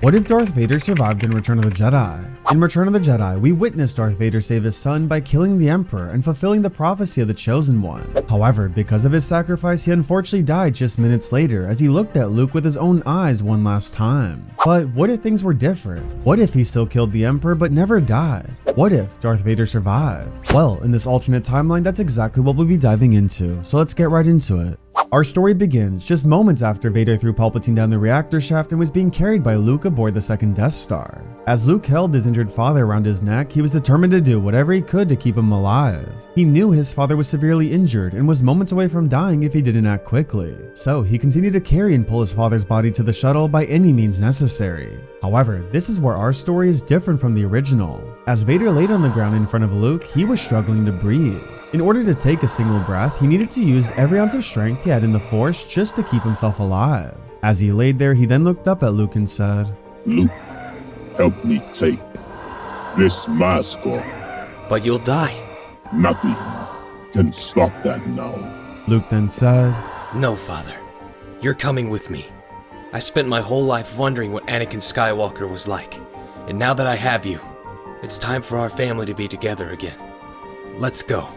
What if Darth Vader survived in Return of the Jedi? In Return of the Jedi, we witnessed Darth Vader save his son by killing the Emperor and fulfilling the prophecy of the Chosen One. However, because of his sacrifice, he unfortunately died just minutes later as he looked at Luke with his own eyes one last time. But what if things were different? What if he still killed the Emperor but never died? What if Darth Vader survived? Well, in this alternate timeline, that's exactly what we'll be diving into, so let's get right into it. Our story begins just moments after Vader threw Palpatine down the reactor shaft and was being carried by Luke aboard the second Death Star. As Luke held his injured father around his neck, he was determined to do whatever he could to keep him alive. He knew his father was severely injured and was moments away from dying if he didn't act quickly. So he continued to carry and pull his father's body to the shuttle by any means necessary. However, this is where our story is different from the original. As Vader laid on the ground in front of Luke, he was struggling to breathe. In order to take a single breath, he needed to use every ounce of strength he had in the Force just to keep himself alive. As he laid there, he then looked up at Luke and said, "Luke, help me take this mask off. But you'll die." Nothing can stop that now." Luke then said, "No, Father. You're coming with me. I spent my whole life wondering what Anakin Skywalker was like. And now that I have you, it's time for our family to be together again. Let's go."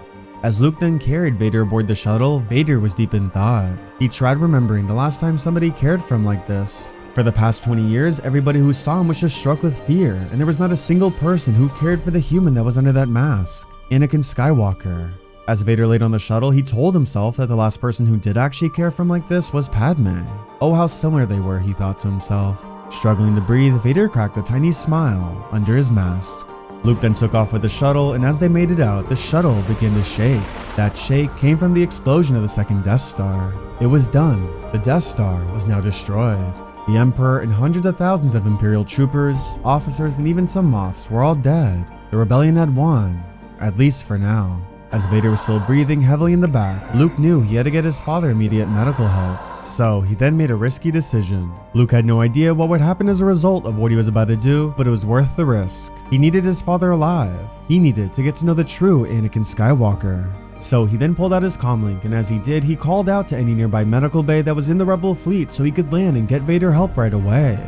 As Luke then carried Vader aboard the shuttle, Vader was deep in thought. He tried remembering the last time somebody cared for him like this. For the past 20 years, everybody who saw him was just struck with fear, and there was not a single person who cared for the human that was under that mask, Anakin Skywalker. As Vader laid on the shuttle, he told himself that the last person who did actually care for him like this was Padme. Oh, how similar they were, he thought to himself. Struggling to breathe, Vader cracked a tiny smile under his mask. Luke then took off with the shuttle, and as they made it out, the shuttle began to shake. That shake came from the explosion of the second Death Star. It was done. The Death Star was now destroyed. The Emperor and hundreds of thousands of Imperial troopers, officers, and even some Moffs were all dead. The rebellion had won, at least for now. As Vader was still breathing heavily in the back, Luke knew he had to get his father immediate medical help. So he then made a risky decision. Luke had no idea what would happen as a result of what he was about to do, but it was worth the risk. He needed his father alive. He needed to get to know the true Anakin Skywalker. So he then pulled out his comlink, and as he did, he called out to any nearby medical bay that was in the Rebel fleet so he could land and get Vader help right away.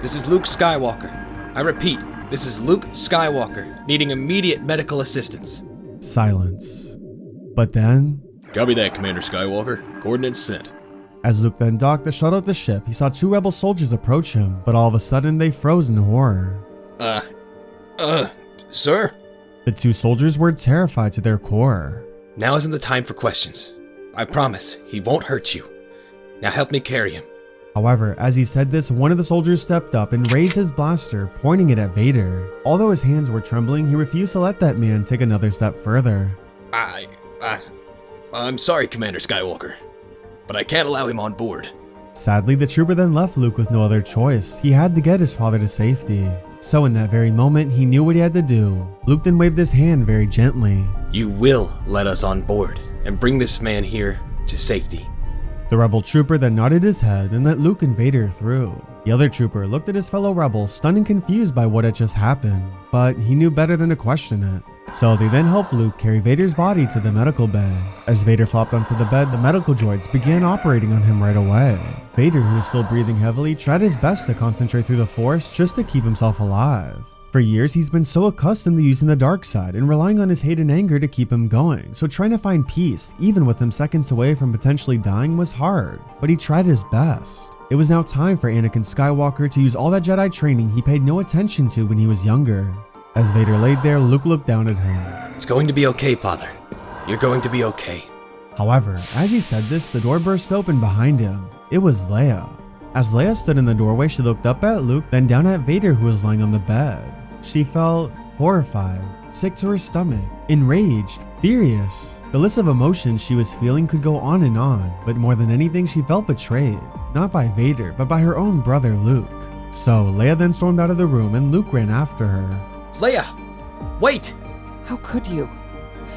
"This is Luke Skywalker. I repeat, this is Luke Skywalker, needing immediate medical assistance." Silence. But then, "Copy that, Commander Skywalker. Coordinates sent." As Luke then docked the shuttle at the ship, he saw two Rebel soldiers approach him, but all of a sudden they froze in horror. Sir?" The two soldiers were terrified to their core. "Now isn't the time for questions. I promise, he won't hurt you. Now help me carry him." However, as he said this, one of the soldiers stepped up and raised his blaster, pointing it at Vader. Although his hands were trembling, he refused to let that man take another step further. I'm sorry, Commander Skywalker, but I can't allow him on board." Sadly, the trooper then left Luke with no other choice. He had to get his father to safety. So in that very moment, he knew what he had to do. Luke then waved his hand very gently. "You will let us on board and bring this man here to safety." The Rebel trooper then nodded his head and let Luke and Vader through. The other trooper looked at his fellow Rebel, stunned and confused by what had just happened, but he knew better than to question it. So they then helped Luke carry Vader's body to the medical bay. As Vader flopped onto the bed, the medical droids began operating on him right away. Vader, who was still breathing heavily, tried his best to concentrate through the Force just to keep himself alive. For years, he's been so accustomed to using the dark side and relying on his hate and anger to keep him going, so trying to find peace, even with him seconds away from potentially dying, was hard, but he tried his best. It was now time for Anakin Skywalker to use all that Jedi training he paid no attention to when he was younger. As Vader laid there, Luke looked down at him. "It's going to be okay, Father. You're going to be okay." However, as he said this, the door burst open behind him. It was Leia. As Leia stood in the doorway, she looked up at Luke, then down at Vader, who was lying on the bed. She felt horrified, sick to her stomach, enraged, furious. The list of emotions she was feeling could go on, but more than anything, she felt betrayed. Not by Vader, but by her own brother, Luke. So Leia then stormed out of the room and Luke ran after her. "Leia! Wait!" How could you?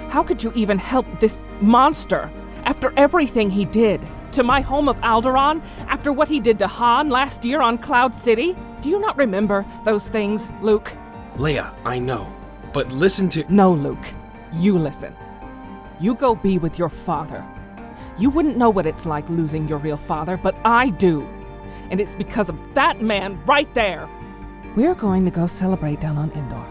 How could you even help this monster after everything he did? To my home of Alderaan, after what he did to Han last year on Cloud City? Do you not remember those things, Luke? "Leia, I know, but listen to—" No, Luke. You listen. You go be with your father. You wouldn't know what it's like losing your real father, but I do. And it's because of that man right there We're going to go celebrate down on Endor.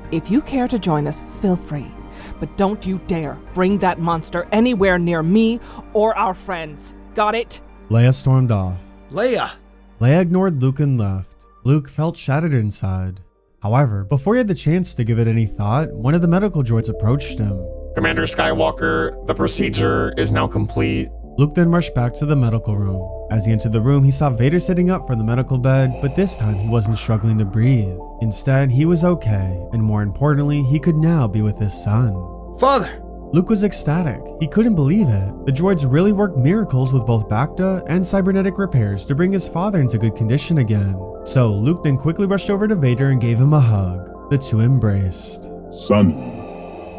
If you care to join us, feel free. But don't you dare bring that monster anywhere near me or our friends. Got it? Leia stormed off. Leia! Leia ignored Luke and left. Luke felt shattered inside. However, before he had the chance to give it any thought, one of the medical droids approached him. Commander Skywalker, the procedure is now complete. Luke then rushed back to the medical room. As he entered the room, he saw Vader sitting up from the medical bed, but this time he wasn't struggling to breathe. Instead, he was okay, and more importantly, he could now be with his son. Father! Luke was ecstatic. He couldn't believe it. The droids really worked miracles with both Bacta and cybernetic repairs to bring his father into good condition again. So Luke then quickly rushed over to Vader and gave him a hug. The two embraced. Son,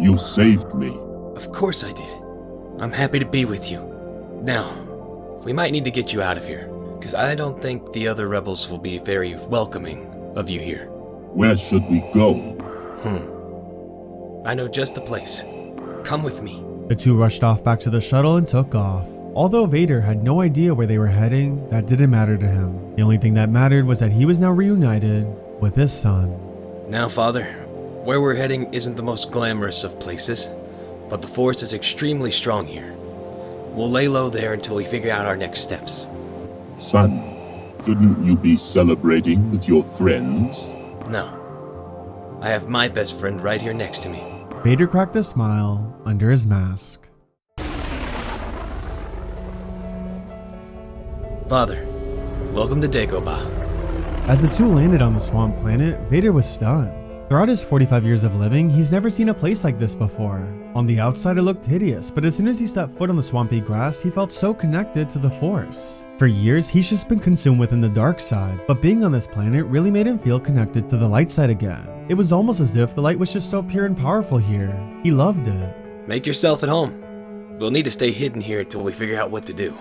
you saved me. Of course I did. I'm happy to be with you. Now, we might need to get you out of here, because I don't think the other rebels will be very welcoming of you here. Where should we go? I know just the place. Come with me. The two rushed off back to the shuttle and took off. Although Vader had no idea where they were heading, that didn't matter to him. The only thing that mattered was that he was now reunited with his son. Now, Father, where we're heading isn't the most glamorous of places, but the Force is extremely strong here. We'll lay low there until we figure out our next steps. Son, shouldn't you be celebrating with your friends? No. I have my best friend right here next to me. Vader cracked a smile under his mask. Father, welcome to Dagobah. As the two landed on the swamp planet, Vader was stunned. Throughout his 45 years of living, he's never seen a place like this before. On the outside, it looked hideous, but as soon as he stepped foot on the swampy grass, he felt so connected to the Force. For years, he's just been consumed within the dark side, but being on this planet really made him feel connected to the light side again. It was almost as if the light was just so pure and powerful here. He loved it. Make yourself at home. We'll need to stay hidden here until we figure out what to do.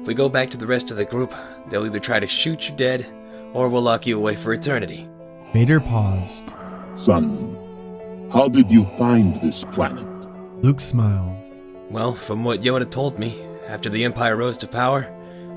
If we go back to the rest of the group, they'll either try to shoot you dead, or we'll lock you away for eternity. Vader paused. Son, how did you find this planet? Luke smiled. Well, from what Yoda told me, after the Empire rose to power,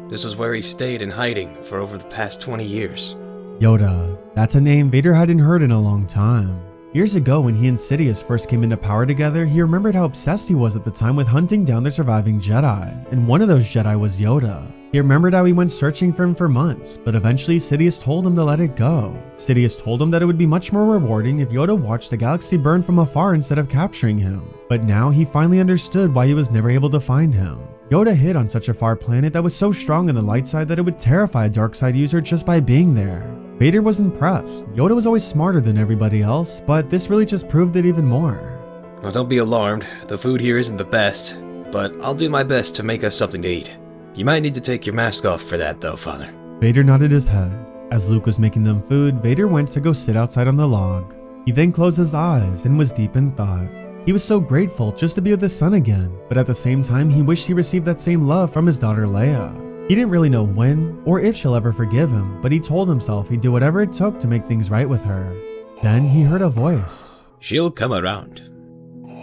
this was where he stayed in hiding for over the past 20 years. Yoda. That's a name Vader hadn't heard in a long time. Years ago, when he and Sidious first came into power together, he remembered how obsessed he was at the time with hunting down the surviving Jedi, and one of those Jedi was Yoda. He remembered how he went searching for him for months, but eventually Sidious told him to let it go. Sidious told him that it would be much more rewarding if Yoda watched the galaxy burn from afar instead of capturing him. But now he finally understood why he was never able to find him. Yoda hid on such a far planet that was so strong in the light side that it would terrify a dark side user just by being there. Vader was impressed. Yoda was always smarter than everybody else, but this really just proved it even more. Well, don't be alarmed. The food here isn't the best, but I'll do my best to make us something to eat. You might need to take your mask off for that, though, Father. Vader nodded his head. As Luke was making them food, Vader went to go sit outside on the log. He then closed his eyes and was deep in thought. He was so grateful just to be with his son again, but at the same time, he wished he received that same love from his daughter Leia. He didn't really know when or if she'll ever forgive him, but he told himself he'd do whatever it took to make things right with her. Then he heard a voice. She'll come around.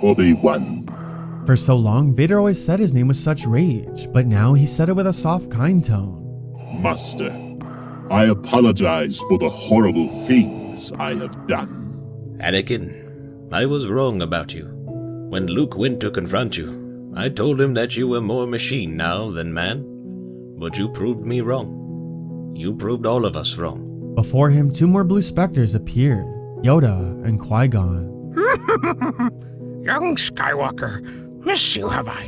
Obi-Wan. For so long, Vader always said his name with such rage, but now he said it with a soft, kind tone. Master, I apologize for the horrible things I have done. Anakin, I was wrong about you. When Luke went to confront you, I told him that you were more machine now than man. But you proved me wrong. You proved all of us wrong. Before him, two more blue specters appeared, Yoda and Qui-Gon. Young Skywalker, miss you have I.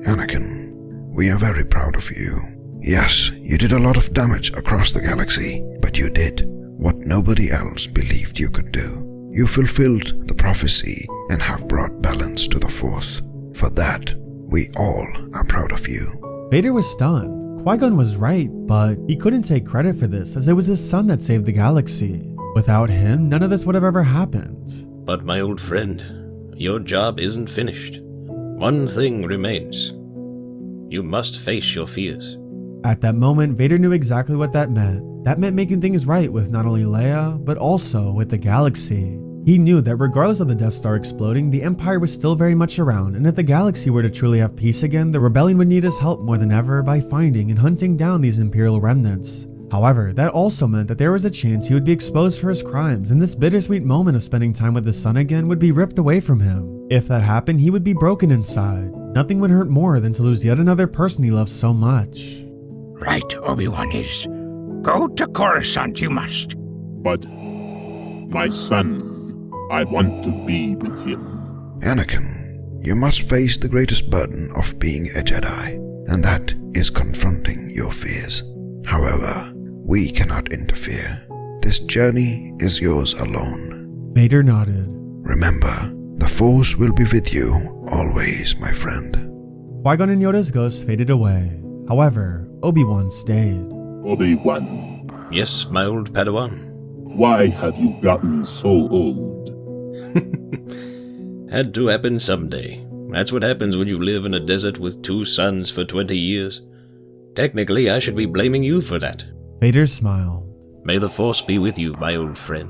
Anakin, we are very proud of you. Yes, you did a lot of damage across the galaxy, but you did what nobody else believed you could do. You fulfilled the prophecy and have brought balance to the Force. For that, we all are proud of you. Vader was stunned. Qui-Gon was right, but he couldn't take credit for this as it was his son that saved the galaxy. Without him, none of this would have ever happened. But my old friend, your job isn't finished. One thing remains. You must face your fears. At that moment, Vader knew exactly what that meant. That meant making things right with not only Leia, but also with the galaxy. He knew that regardless of the Death Star exploding, the Empire was still very much around, and if the galaxy were to truly have peace again, the rebellion would need his help more than ever by finding and hunting down these Imperial remnants. However, that also meant that there was a chance he would be exposed for his crimes, and this bittersweet moment of spending time with his son again would be ripped away from him. If that happened, he would be broken inside. Nothing would hurt more than to lose yet another person he loves so much. Right, Obi-Wan is. Go to Coruscant, you must. But my son, I want to be with him. Anakin, you must face the greatest burden of being a Jedi, and that is confronting your fears. However, we cannot interfere. This journey is yours alone. Vader nodded. Remember, the Force will be with you always, my friend. Qui-Gon and Yoda's ghosts faded away. However, Obi-Wan stayed. Obi-Wan, Yes, my old Padawan. why have you gotten so old? Had to happen someday. That's what happens when you live in a desert with 2 suns for 20 years. Technically, I should be blaming you for that. Vader smiled. May the Force be with you, my old friend.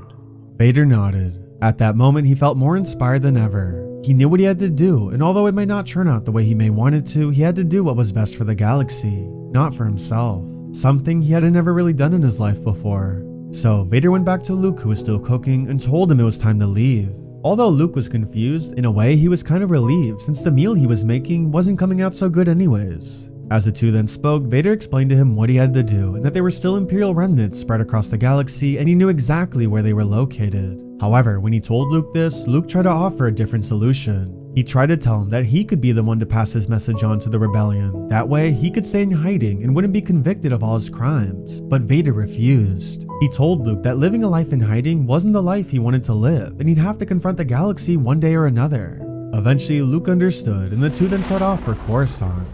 Vader nodded. At that moment, he felt more inspired than ever. He knew what he had to do, and although it might not turn out the way he may want it to, he had to do what was best for the galaxy, not for himself. Something he had never really done in his life before. So Vader went back to Luke, who was still cooking, and told him it was time to leave. Although Luke was confused, in a way he was kind of relieved since the meal he was making wasn't coming out so good anyways. As the two then spoke, Vader explained to him what he had to do and that there were still Imperial remnants spread across the galaxy and he knew exactly where they were located. However, when he told Luke this, Luke tried to offer a different solution. He tried to tell him that he could be the one to pass his message on to the rebellion. That way, he could stay in hiding and wouldn't be convicted of all his crimes. But Vader refused. He told Luke that living a life in hiding wasn't the life he wanted to live, and he'd have to confront the galaxy one day or another. Eventually, Luke understood, and the two then set off for Coruscant.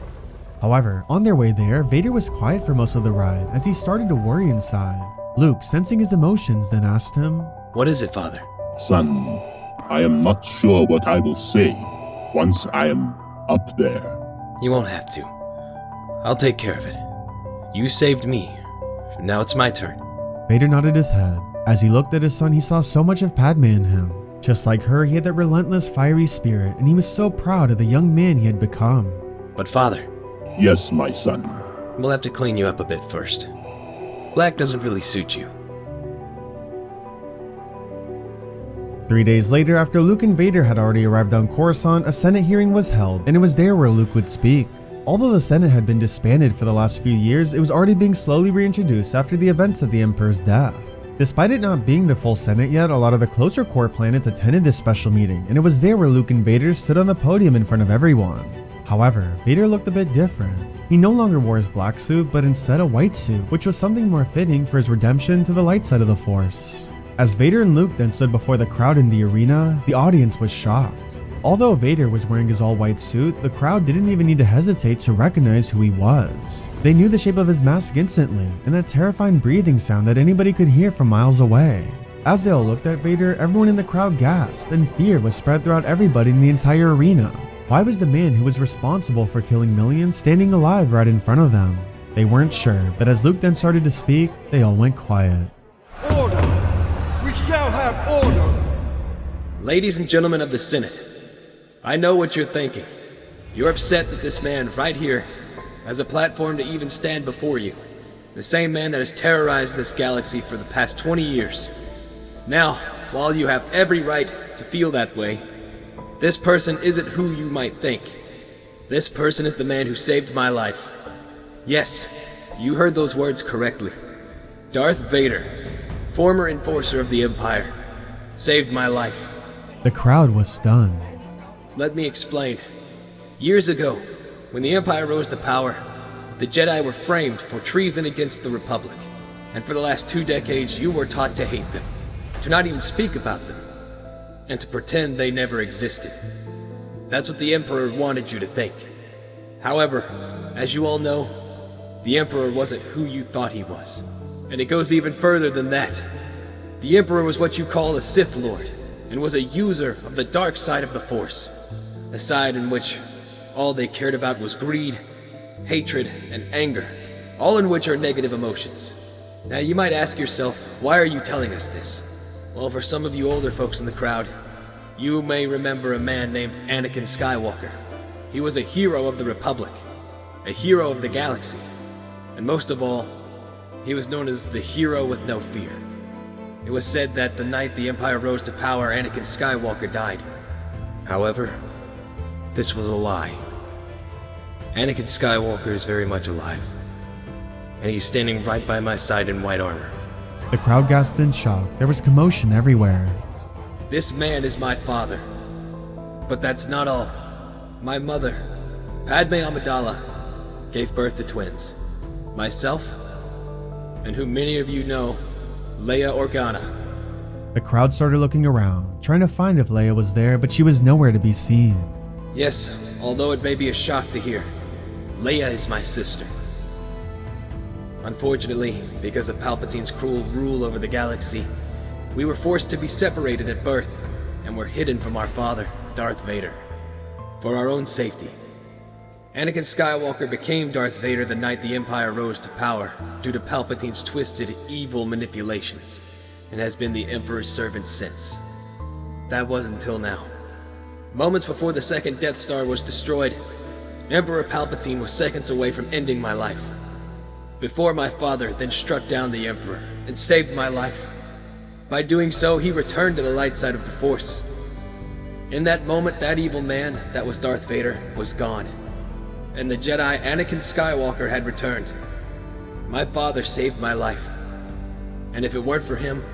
However, on their way there, Vader was quiet for most of the ride as he started to worry inside. Luke, sensing his emotions, then asked him, What is it, Father? Son, I am not sure what I will say once I am up there. You won't have to. I'll take care of it. You saved me. Now it's my turn. Vader nodded his head. As he looked at his son, he saw so much of Padme in him. Just like her, he had that relentless, fiery spirit, and he was so proud of the young man he had become. But Father, Yes, my son. we'll have to clean you up a bit first. Black doesn't really suit you. 3 days later, after Luke and Vader had already arrived on Coruscant, a Senate hearing was held, and it was there where Luke would speak. Although the Senate had been disbanded for the last few years, it was already being slowly reintroduced after the events of the Emperor's death. Despite it not being the full Senate yet, a lot of the closer core planets attended this special meeting, and it was there where Luke and Vader stood on the podium in front of everyone. However, Vader looked a bit different. He no longer wore his black suit, but instead a white suit, which was something more fitting for his redemption to the light side of the Force. As Vader and Luke then stood before the crowd in the arena, the audience was shocked. Although Vader was wearing his all-white suit, the crowd didn't even need to hesitate to recognize who he was. They knew the shape of his mask instantly, and that terrifying breathing sound that anybody could hear from miles away. As they all looked at Vader, everyone in the crowd gasped, and fear was spread throughout everybody in the entire arena. Why was the man who was responsible for killing millions standing alive right in front of them? They weren't sure, but as Luke then started to speak, they all went quiet. Order! We shall have order! Ladies and gentlemen of the Senate, I know what you're thinking. You're upset that this man right here has a platform to even stand before you. The same man that has terrorized this galaxy for the past 20 years. Now, while you have every right to feel that way, this person isn't who you might think. This person is the man who saved my life. Yes, you heard those words correctly. Darth Vader, former enforcer of the Empire, saved my life. The crowd was stunned. Let me explain. Years ago, when the Empire rose to power, the Jedi were framed for treason against the Republic. And for the last 2 decades, you were taught to hate them, to not even speak about them, and to pretend they never existed. That's what the Emperor wanted you to think. However, as you all know, the Emperor wasn't who you thought he was. And it goes even further than that. The Emperor was what you call a Sith Lord, and was a user of the dark side of the Force. A side in which all they cared about was greed, hatred, and anger, all in which are negative emotions. Now you might ask yourself, why are you telling us this? Well, for some of you older folks in the crowd, you may remember a man named Anakin Skywalker. He was a hero of the Republic, a hero of the galaxy, and most of all, He was known as the hero with no fear. It was said that the night the Empire rose to power, Anakin Skywalker died. However, this was a lie. Anakin Skywalker is very much alive, and he's standing right by my side in white armor. The crowd gasped in shock. There was commotion everywhere. This man is my father. But that's not all. My mother, Padme Amidala, gave birth to twins. Myself, and who many of you know, Leia Organa. The crowd started looking around, trying to find if Leia was there, but she was nowhere to be seen. Yes, although it may be a shock to hear, Leia is my sister. Unfortunately, because of Palpatine's cruel rule over the galaxy, we were forced to be separated at birth, and were hidden from our father, Darth Vader, for our own safety. Anakin Skywalker became Darth Vader the night the Empire rose to power due to Palpatine's twisted, evil manipulations, and has been the Emperor's servant since. That wasn't until now. Moments before the second Death Star was destroyed, Emperor Palpatine was seconds away from ending my life. Before my father then struck down the Emperor and saved my life. By doing so, he returned to the light side of the Force. In that moment, that evil man, that was Darth Vader, was gone. And the Jedi Anakin Skywalker had returned. My father saved my life. And if it weren't for him,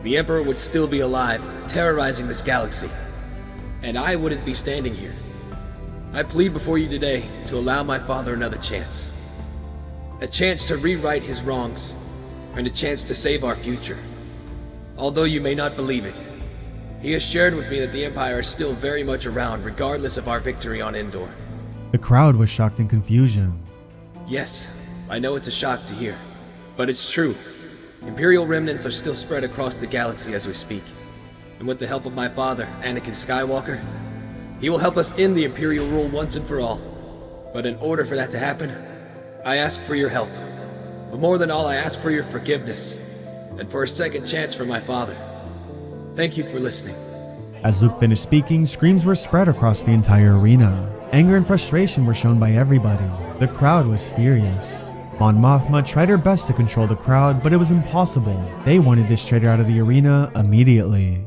the Emperor would still be alive, terrorizing this galaxy. And I wouldn't be standing here. I plead before you today to allow my father another chance. A chance to rewrite his wrongs, and a chance to save our future. Although you may not believe it, he has shared with me that the Empire is still very much around regardless of our victory on Endor. The crowd was shocked in confusion. Yes, I know it's a shock to hear, but it's true. Imperial remnants are still spread across the galaxy as we speak. And with the help of my father, Anakin Skywalker, he will help us end the Imperial rule once and for all. But in order for that to happen, I ask for your help. But more than all, I ask for your forgiveness, and for a second chance for my father. Thank you for listening. As Luke finished speaking, screams were spread across the entire arena. Anger and frustration were shown by everybody. The crowd was furious. Mon Mothma tried her best to control the crowd, but it was impossible. They wanted this traitor out of the arena immediately.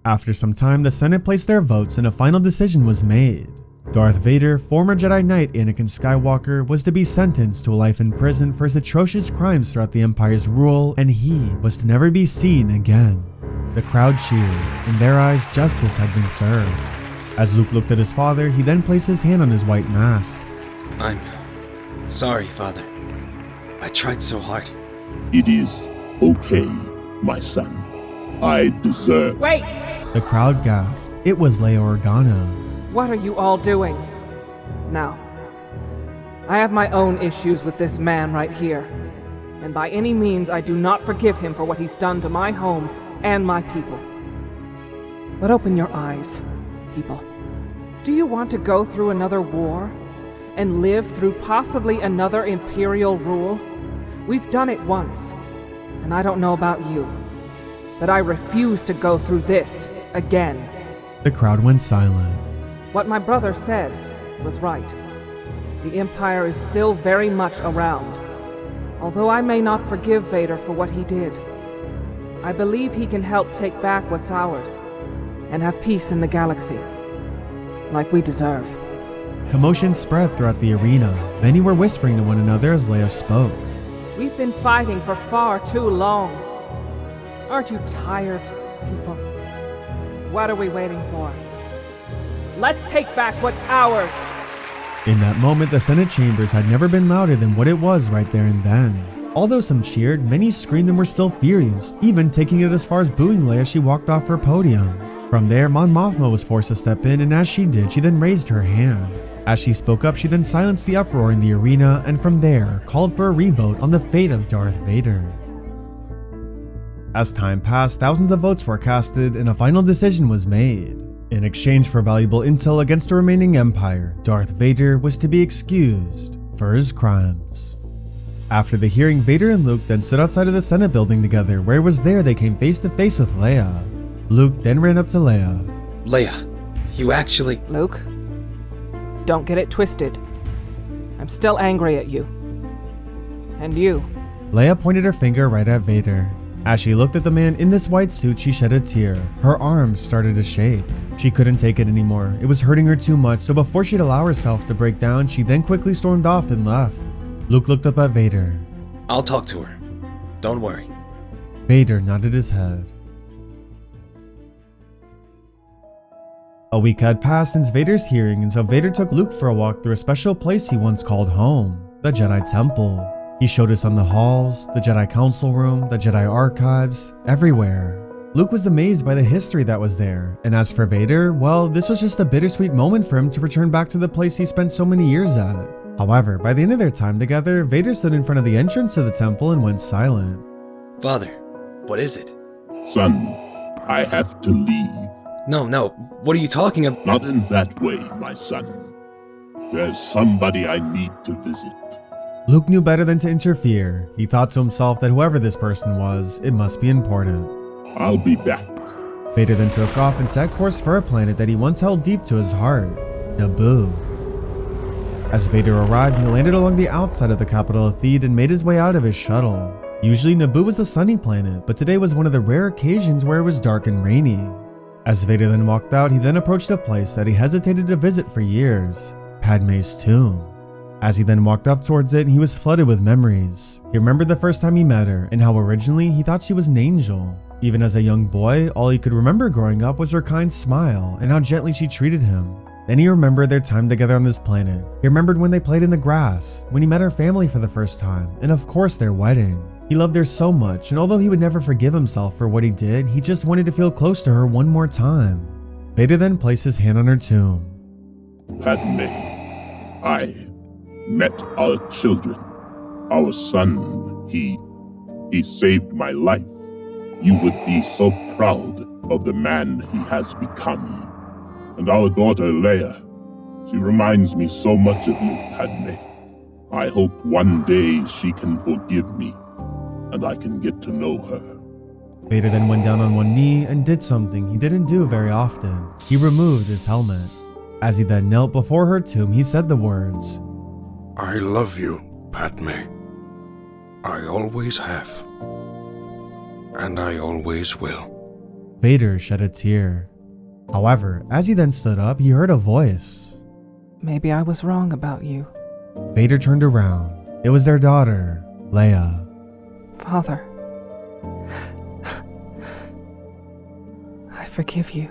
After some time, the Senate placed their votes and a final decision was made. Darth Vader, former Jedi Knight Anakin Skywalker, was to be sentenced to a life in prison for his atrocious crimes throughout the Empire's rule, and he was to never be seen again. The crowd cheered. In their eyes, justice had been served. As Luke looked at his father, he then placed his hand on his white mask. I'm sorry, Father. I tried so hard. It is okay, my son. I deserve... Wait! The crowd gasped. It was Leia Organa. What are you all doing? Now, I have my own issues with this man right here. And by any means, I do not forgive him for what he's done to my home and my people. But open your eyes, people. Do you want to go through another war? And live through possibly another Imperial rule? We've done it once. And I don't know about you, but I refuse to go through this again. The crowd went silent. What my brother said was right. The Empire is still very much around. Although I may not forgive Vader for what he did, I believe he can help take back what's ours and have peace in the galaxy, like we deserve. Commotion spread throughout the arena. Many were whispering to one another as Leia spoke. We've been fighting for far too long. Aren't you tired, people? What are we waiting for? Let's take back what's ours! In that moment, the Senate chambers had never been louder than what it was right there and then. Although some cheered, many screamed and were still furious, even taking it as far as booing Leia as she walked off her podium. From there, Mon Mothma was forced to step in, and as she did, she then raised her hand. As she spoke up, she then silenced the uproar in the arena, and from there, called for a revote on the fate of Darth Vader. As time passed, thousands of votes were casted, and a final decision was made. In exchange for valuable intel against the remaining Empire, Darth Vader was to be excused for his crimes. After the hearing, Vader and Luke then stood outside of the Senate building together, where it was there they came face to face with Leia. Luke then ran up to Leia. Leia, you actually... Luke, don't get it twisted. I'm still angry at you. And you. Leia pointed her finger right at Vader. As she looked at the man in this white suit, she shed a tear. Her arms started to shake. She couldn't take it anymore. It was hurting her too much, so before she'd allow herself to break down, she then quickly stormed off and left. Luke looked up at Vader. I'll talk to her. Don't worry. Vader nodded his head. A week had passed since Vader's hearing, and so Vader took Luke for a walk through a special place he once called home, the Jedi Temple. He showed us on the halls, the Jedi Council Room, the Jedi Archives, everywhere. Luke was amazed by the history that was there, and as for Vader, well, this was just a bittersweet moment for him to return back to the place he spent so many years at. However, by the end of their time together, Vader stood in front of the entrance to the temple and went silent. Father, what is it? Son, I have to leave. No, what are you talking about? Not in that way, my son. There's somebody I need to visit. Luke knew better than to interfere. He thought to himself that whoever this person was, it must be important. I'll be back. Vader then took off and set course for a planet that he once held deep to his heart, Naboo. As Vader arrived, he landed along the outside of the capital of Thea and made his way out of his shuttle. Usually Naboo was a sunny planet, but today was one of the rare occasions where it was dark and rainy. As Vader then walked out, he then approached a place that he hesitated to visit for years, Padme's tomb. As he then walked up towards it, he was flooded with memories. He remembered the first time he met her and how originally he thought she was an angel. Even as a young boy, all he could remember growing up was her kind smile and how gently she treated him. Then he remembered their time together on this planet. He remembered when they played in the grass, when he met her family for the first time, and of course their wedding. He loved her so much, and although he would never forgive himself for what he did, he just wanted to feel close to her one more time. Vader then placed his hand on her tomb. Padme, I met our children. Our son, he saved my life. You would be so proud of the man he has become. And our daughter, Leia, she reminds me so much of you, Padme. I hope one day she can forgive me, and I can get to know her. Vader then went down on one knee and did something he didn't do very often. He removed his helmet. As he then knelt before her tomb, he said the words, I love you, Padme. I always have. And I always will. Vader shed a tear. However, as he then stood up, he heard a voice. Maybe I was wrong about you. Vader turned around. It was their daughter, Leia. Father, I forgive you.